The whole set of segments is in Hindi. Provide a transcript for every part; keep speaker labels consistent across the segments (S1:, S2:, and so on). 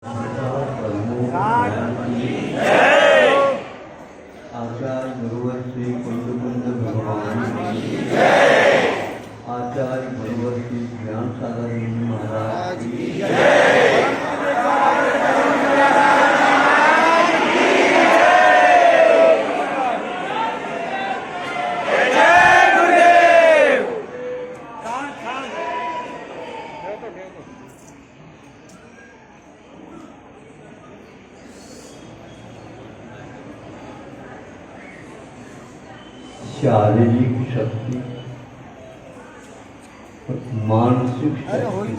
S1: आचार्य गुरुवर श्री कुंद भगवान आचार्य गुरुवर श्री ज्ञान सागर महाराज शारीरिक शक्ति मानसिक शक्ति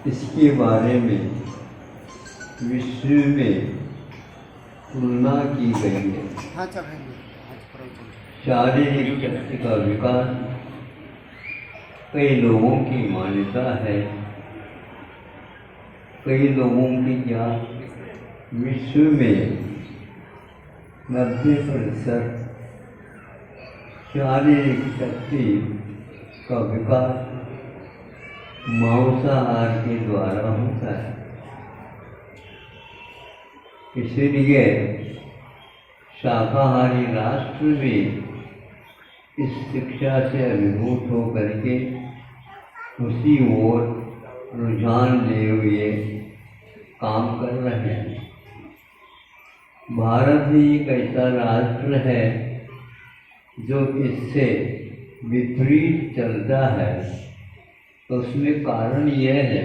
S1: इसके बारे में विश्व में तुलना की गई है। शारीरिक शक्ति का विकास कई लोगों की मान्यता है, कई लोगों की क्या विश्व में 90% शारीरिक शक्ति का विकास मांसाहार के द्वारा होता है। इसलिए शाकाहारी राष्ट्र भी इस शिक्षा से अभिभूत होकर के उसी ओर रुझान लिए हुए काम कर रहे हैं। भारत ही एक ऐसा राष्ट्र है जो इससे विपरीत चलता है। तो उसमें कारण यह है,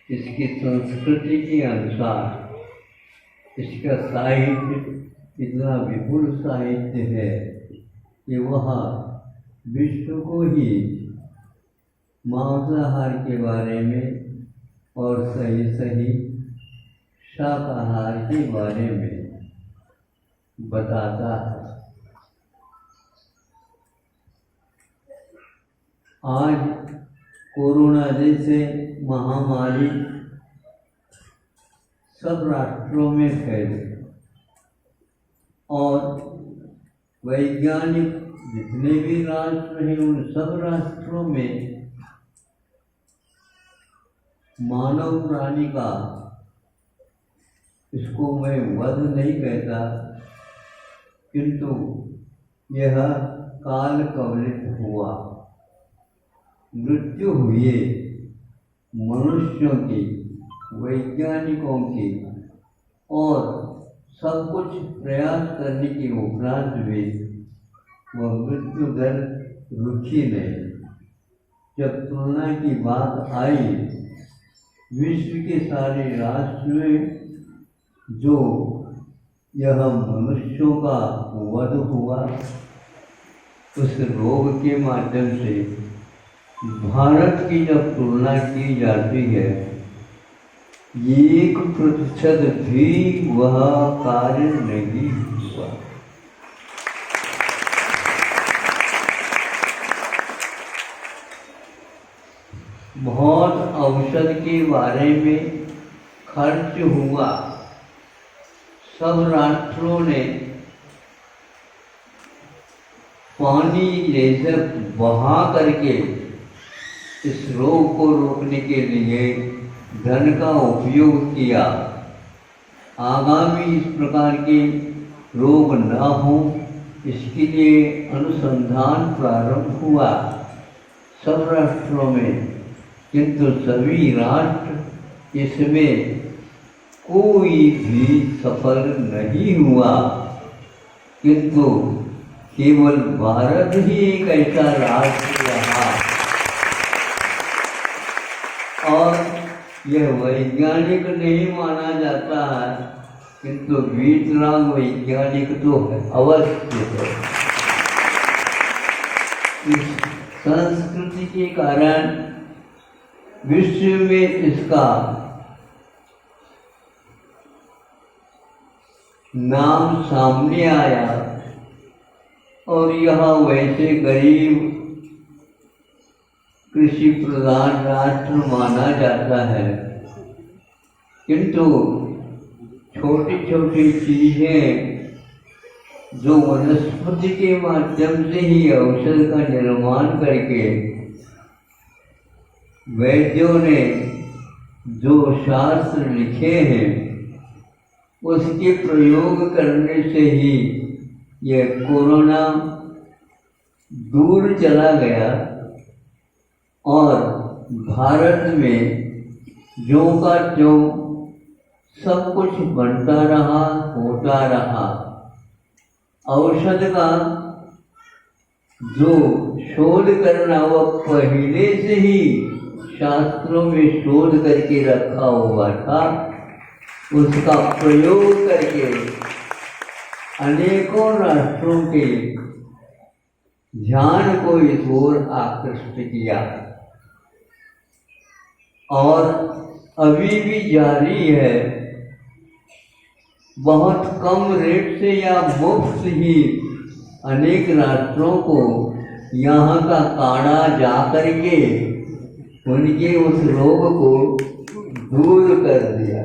S1: इसकी संस्कृति के अनुसार इसका साहित्य इतना विपुल साहित्य है कि वह विश्व को ही मांसाहार के बारे में और सही शाकाहार के बारे में बताता है। आज कोरोना जैसे महामारी सब राष्ट्रों में फैले और वैज्ञानिक जितने भी राष्ट्र हैं उन सब राष्ट्रों में मानव प्राणी का, इसको मैं वध नहीं कहता, किंतु यह काल कवलित हुआ, मृत्यु हुई मनुष्यों की, वैज्ञानिकों की, और सब कुछ प्रयास करने के उपरांत भी वह मृत्यु दर रुकी नहीं। जब तुलना की बात आई, विश्व के सारे राष्ट्र में जो यह मनुष्यों का वध हुआ, उस रोग के माध्यम से भारत की जब तुलना की जाती है, 1% भी वह कार्य नहीं हुआ। बहुत औषध के बारे में खर्च हुआ, सब राष्ट्रों ने पानी लेजर बहा करके इस रोग को रोकने के लिए धन का उपयोग किया। आगामी इस प्रकार के रोग न हो, इसके लिए अनुसंधान प्रारंभ हुआ सब राष्ट्रों में, किंतु सभी राष्ट्र इसमें कोई भी सफल नहीं हुआ। किंतु केवल भारत ही एक ऐसा राष्ट्र रहा, और यह वैज्ञानिक नहीं माना जाता है, किंतु वीतराग वैज्ञानिक तो अवश्य है। इस संस्कृति के कारण विश्व में इसका नाम सामने आया, और यह वैसे गरीब कृषि प्रधान राष्ट्र माना जाता है, किंतु छोटी छोटी चीजें जो वनस्पति के माध्यम से ही औषध का निर्माण करके वैद्यों ने जो शास्त्र लिखे हैं उसके प्रयोग करने से ही यह कोरोना दूर चला गया और भारत में ज्यों का त्यों सब कुछ बनता रहा, होता रहा। औषध का जो शोध करना वह पहले से ही शास्त्रों में शोध करके रखा हुआ था, उसका प्रयोग करके अनेकों राष्ट्रों के ध्यान को इस ओर आकृष्ट किया और अभी भी जारी है। बहुत कम रेट से या मुफ्त ही अनेक राष्ट्रों को यहाँ का काढ़ा जा करके उनके उस रोग को दूर कर दिया।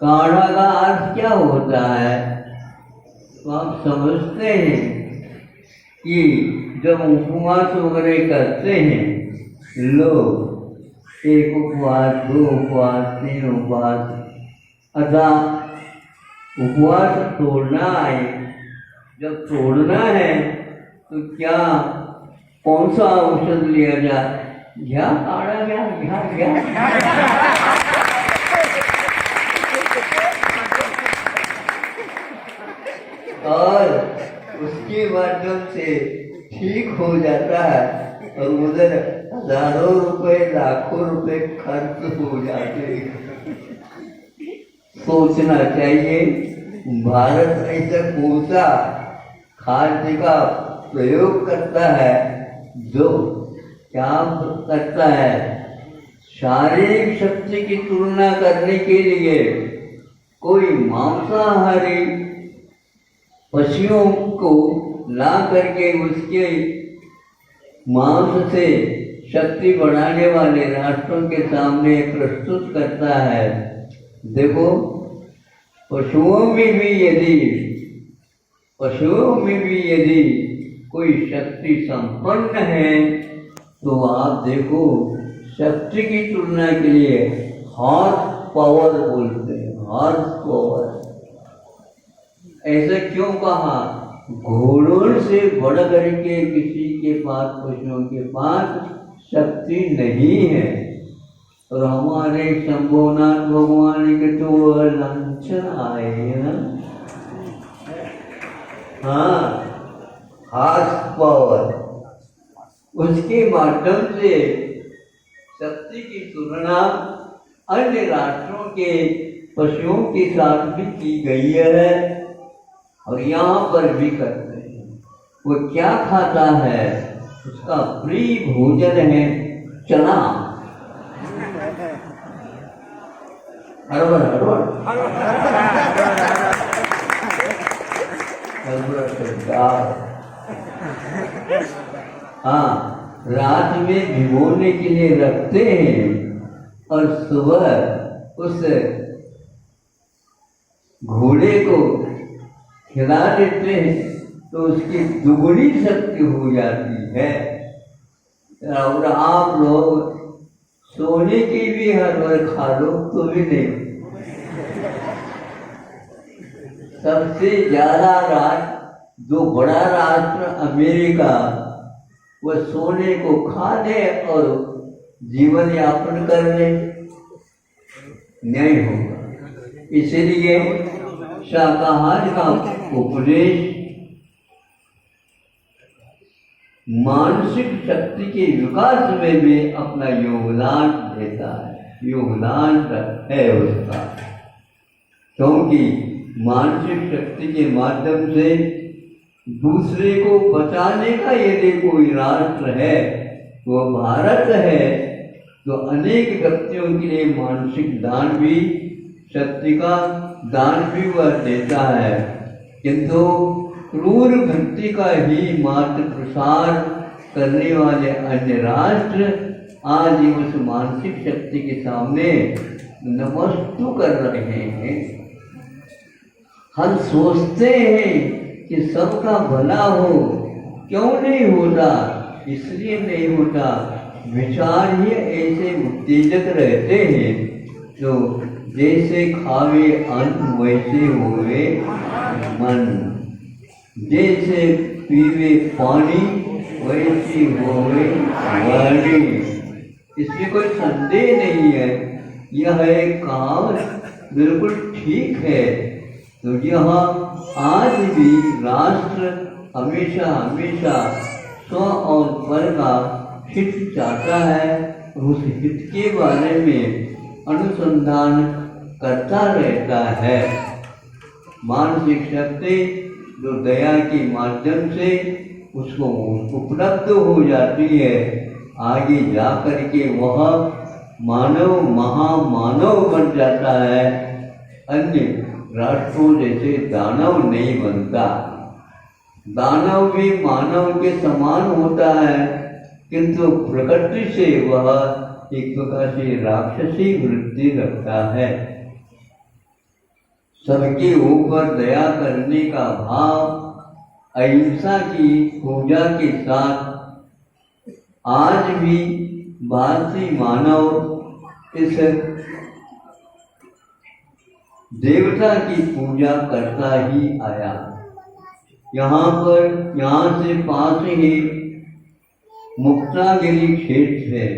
S1: काढ़ा का अर्थ क्या होता है? तो आप समझते हैं कि जब उपवास वगैरह करते हैं लोग, एक उपवास, दो उपवास, तीन उपवास, अथा उपवास तोड़ना है। जब तोड़ना है तो क्या कौन सा औषध लिया जाए? क्या काढ़ा, क्या और उसके माध्यम से ठीक हो जाता है और उधर हजारों रुपए, लाखों रुपए खर्च हो जाते हैं। सोचना चाहिए भारत ऐसा कौन सा खाद्य का प्रयोग करता है जो क्या करता है? शारीरिक शक्ति की तुलना करने के लिए कोई मांसाहारी पशुओं को ला करके उसके मांस से शक्ति बढ़ाने वाले राष्ट्रों के सामने प्रस्तुत करता है। देखो, पशुओं में भी यदि कोई शक्ति संपन्न है तो आप देखो, शक्ति की तुलना के लिए हॉर्स पावर बोलते हैं, हॉर्स पावर। ऐसा क्यों कहा? घोड़ों से बढ़ करके किसी के पास, पशुओं के पास शक्ति नहीं है। और हमारे शंभुनाथ भगवान के तो लांछन आए हैं। हाँ, हॉर्स पावर, उसके माध्यम से शक्ति की तुलना अन्य राष्ट्रों के पशुओं के साथ भी की गई है और यहाँ पर भी करते हैं। वो क्या खाता है? उसका प्रिय भोजन है चना, हरभरा दाल। हाँ, रात में भिगोने के लिए रखते हैं और सुबह उस घोड़े को खिला देते हैं तो उसकी दुगनी शक्ति हो जाती है। और आप लोग सोने की भी हर बार खा लो तो भी नहीं। सबसे ज्यादा राष्ट्र, जो बड़ा राष्ट्र अमेरिका, वह सोने को खा ले और जीवन यापन कर ले, नहीं होगा। इसलिए शाकाहार का उपदेश मानसिक शक्ति के विकास में भी अपना योगदान देता है, योगदान है उसका। क्योंकि मानसिक शक्ति के माध्यम से दूसरे को बचाने का यदि कोई राष्ट्र है वो भारत है, तो अनेक व्यक्तियों के लिए मानसिक दान भी, शक्ति का दान भी वह देता है। किंतु क्रूर भक्ति का ही मात्र प्रसार करने वाले अन्य राष्ट्र आज उस मानसिक शक्ति के सामने नमस्तु कर रहे हैं। हम सोचते हैं कि सबका भला हो, क्यों नहीं होता? इसलिए नहीं होता, विचार ही ऐसे उत्तेजक रहते हैं। तो जैसे खावे अन्न वैसे होवे मन, जैसे पीवे पानी वैसी होवे वाणी। इसमें कोई संदेह नहीं है, यह एक कहावत बिल्कुल ठीक है। तो यह आज भी राष्ट्र हमेशा हमेशा स्व और पर का हित चाहता है, उस हित के बारे में अनुसंधान करता रहता है। मानसिक शक्ति जो दया के माध्यम से उसको उपलब्ध हो जाती है, आगे जा कर के वह मानव महामानव बन जाता है। अन्य राष्ट्रों जैसे दानव नहीं बनता। दानव भी मानव के समान होता है, किंतु प्रकृति से वह एक प्रकार से राक्षसी वृत्ति रखता है। सबके ऊपर दया करने का भाव, अहिंसा की पूजा के साथ आज भी भारतीय मानव इस देवता की पूजा करता ही आया। यहाँ से पास ही मुक्तागिरी क्षेत्र है।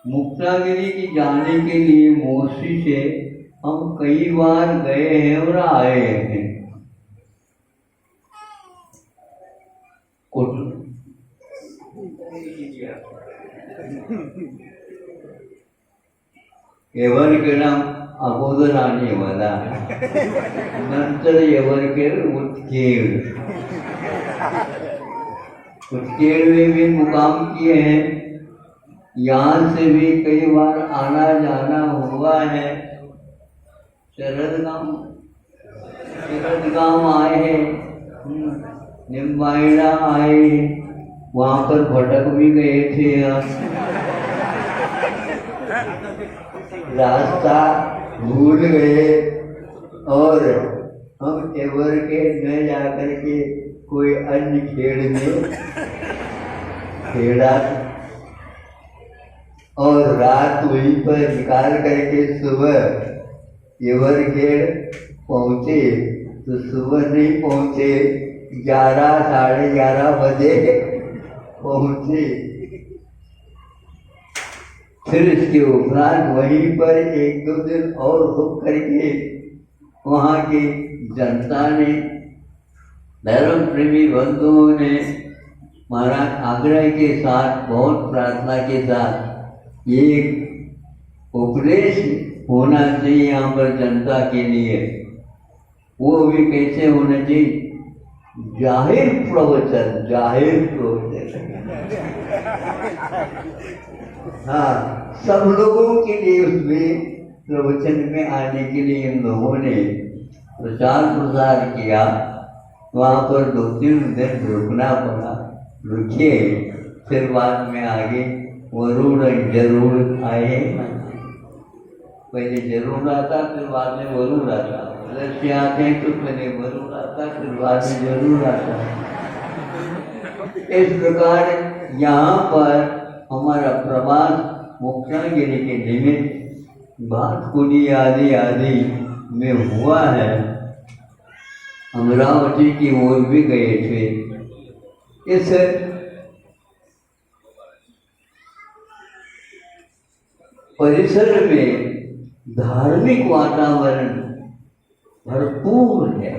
S1: मुक्तागिरी की जाने के लिए मोसी से हम कई बार गए हैं और आए हैं। एवरकेरम अगोदर आने वाला है, नंतर एवरकेर उत्केड़ में भी मुकाम किए हैं। यहाँ से भी कई बार आना जाना हुआ है। शरद गांव आए हैं, निम्बाइड़ा आए हैं, वहाँ पर भटक भी गए थे। रास्ता भूल गए और हम एवर के न जाकर के कोई अन्य खेड़ में खेड़ा और रात वहीं पर निकाल करके सुबह एवर खेड़ पहुँचे। तो सुबह नहीं पहुँचे, 11 साढ़े 11 बजे पहुँचे। फिर इसके उपरांत वहीं पर 1-2 दिन और रुक करके वहाँ की जनता ने, धर्म प्रेमी बंधुओं ने महाराज आग्रह के साथ, बहुत प्रार्थना के साथ एक उपदेश होना चाहिए यहाँ पर जनता के लिए। वो भी कैसे होना चाहिए? जाहिर प्रवचन, जाहिर प्रवचन। हाँ, सब लोगों के लिए उसमें प्रवचन में आने के लिए इन लोगों ने प्रचार प्रसार किया। वहाँ पर 2-3 दिन रुकना पड़ा, रुके। फिर बाद में आगे वरुण जरूर आए। पहले जरूर आता, फिर बाद में वरुण आता। से आते हैं तो पहले वरुण आता, फिर बाद में जरूर आता। इस प्रकार यहाँ पर हमारा प्रवास मुक्तागिरी के निमित्त भातकुली आदि आदि में हुआ है। अमरावती की ओर भी गए थे। इस परिसर में धार्मिक वातावरण भरपूर है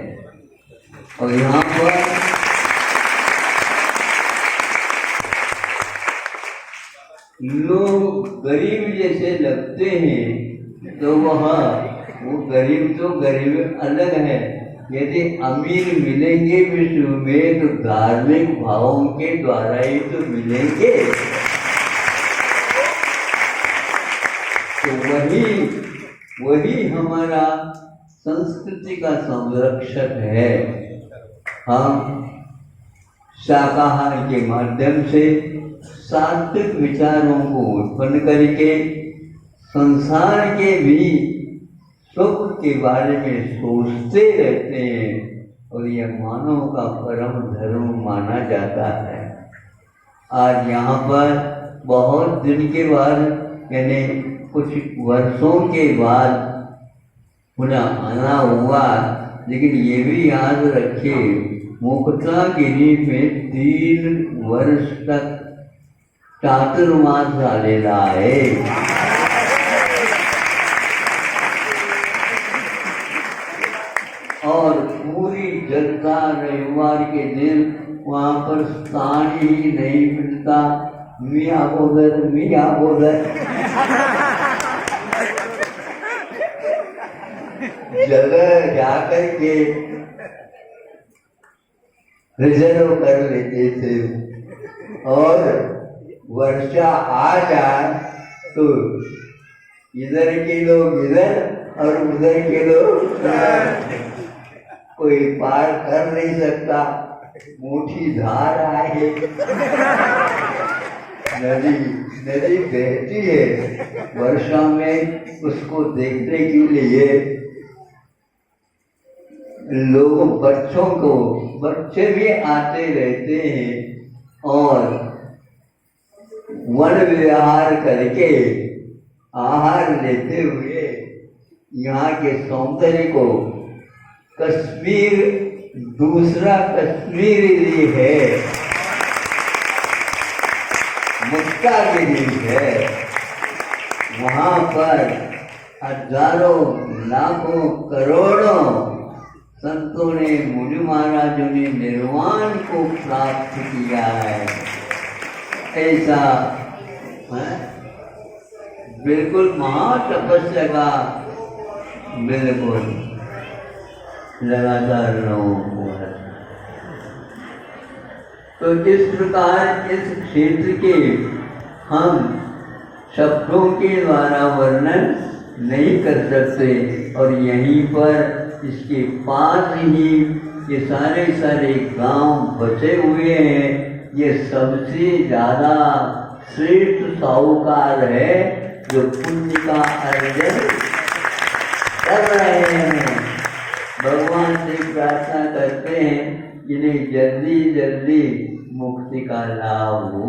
S1: और यहाँ पर लोग गरीब जैसे लगते हैं, तो वो गरीब तो गरीब अलग है। यदि अमीर मिलेंगे विश्व में तो धार्मिक भावों के द्वारा ही तो मिलेंगे। तो वही हमारा संस्कृति का संरक्षक है। हम शाकाहार के माध्यम से सात्विक विचारों को उत्पन्न करके संसार के भी सुख के बारे में सोचते रहते हैं। और ये मानव का परम धर्म माना जाता है। आज यहाँ पर बहुत दिन के बाद, यानी कुछ वर्षों के बाद पुनः आना हुआ, लेकिन ये भी याद रखिए मुक्तागिरी में 3 वर्ष तक चातुर्मास झालेला आहे। और पूरी जनता रविवार के दिन वहाँ पर स्थान ही नहीं मिलता। मियाँ बोधर जगह जाकर के रिजर्व कर लेते थे, और वर्षा आ जाए तो इधर के लोग इधर और उधर के लोग उधर, कोई पार कर नहीं सकता। मोटी धार आए, नदी बहती है वर्षा में, उसको देखने के लिए लोग बच्चे भी आते रहते हैं और वन विहार करके आहार लेते हुए यहाँ के सौंदर्य को, कश्मीर दूसरा कश्मीर ही है, मुक्तागिरी है। वहाँ पर हजारों लाखों करोड़ों संतों ने, मुनि महाराजों ने निर्वाण को प्राप्त किया है। ऐसा बिल्कुल महातपस्या का बिल्कुल लगातार लोगों को है। तो इस प्रकार इस क्षेत्र के हम शब्दों के द्वारा वर्णन नहीं कर सकते, और यहीं पर इसके पास ही ये सारे गांव बसे हुए हैं। ये सबसे ज़्यादा श्रेष्ठ साहूकार है जो पुण्य का अर्जन कर रहे हैं। भगवान से प्रार्थना करते हैं इन्हें जल्दी जल्दी मुक्ति का लाभ हो।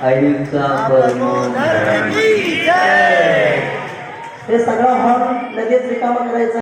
S1: अहिंसा परमो धर्म।
S2: हे सगळं हॉर्न लगेच रिकामा करायचा।